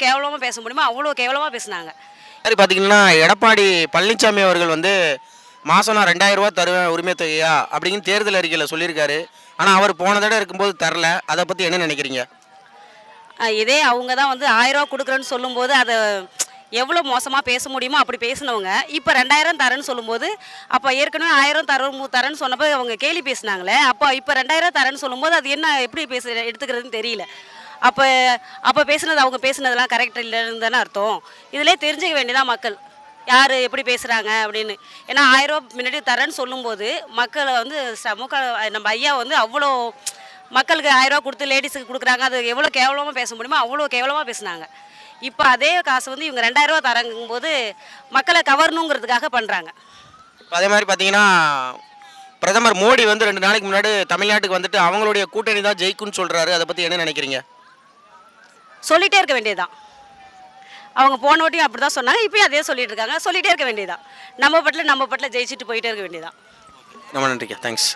கேவலமாக பேச முடியுமோ அவ்வளோ கேவலமாக பேசுனாங்க. மாதிரி பார்த்தீங்கன்னா எடப்பாடி பழனிசாமி அவர்கள் வந்து மாதம் நான் 2000 ரூபா தருவேன் உரிமை தொகையா அப்படின்னு தேர்தல் அறிக்கையில் சொல்லியிருக்காரு. ஆனால் அவர் போன தடவை இருக்கும்போது தரல. அதை பற்றி என்ன நினைக்கிறீங்க? இதே அவங்க தான் வந்து 1000 ரூபா கொடுக்குறேன்னு சொல்லும்போது அதை எவ்வளோ மோசமாக பேச முடியுமோ அப்படி பேசினவங்க இப்போ 2000 தரேன்னு சொல்லும்போது, அப்போ ஏற்கனவே 1000 தரேன்னு சொன்னப்போ அவங்க கேலி பேசினாங்களே, அப்போ இப்போ 2000 தரேன்னு சொல்லும்போது அது என்ன எப்படி எடுத்துக்கிறதுன்னு தெரியல. அப்போ அப்போ பேசுனது அவங்க பேசுனதெல்லாம் கரெக்ட் இல்லைன்னு தானே அர்த்தம். இதிலே தெரிஞ்சுக்க வேண்டியதான் மக்கள் யார் எப்படி பேசுகிறாங்க அப்படின்னு. ஏன்னா 1000 ரூபா முன்னாடி தரேன்னு சொல்லும்போது மக்களை வந்து சமூக நம்ம ஐயா வந்து அவ்வளோ மக்களுக்கு 1000 ரூபா கொடுத்து லேடிஸுக்கு கொடுக்குறாங்க, அது எவ்வளோ கேவலமாக பேச முடியுமோ அவ்வளோ கேவலமாக பேசுனாங்க. இப்போ அதே காசு வந்து இவங்க 2000 ரூபா தரங்கும்போது மக்களை கவரணுங்கிறதுக்காக பண்ணுறாங்க. அதே மாதிரி பார்த்தீங்கன்னா பிரதமர் மோடி வந்து 2 நாளைக்கு முன்னாடி தமிழ்நாட்டுக்கு வந்துட்டு அவங்களுடைய கூட்டணி தான் ஜெயிக்கும்னு சொல்கிறாரு. அதை பற்றி என்ன நினைக்கிறீங்க? சொல்லிகிட்டே இருக்க வேண்டியதுதான். அவங்க போன வாட்டியும் அப்படி தான் சொன்னாங்க, இப்போயும் அதே சொல்லிட்டு இருக்காங்க. சொல்லிகிட்டே இருக்க வேண்டியதுதான். நம்ம பட்டில் ஜெயிச்சுட்டு போயிட்டே இருக்க வேண்டியதுதான். ரொம்ப நன்றிங்க. தேங்க்ஸ்.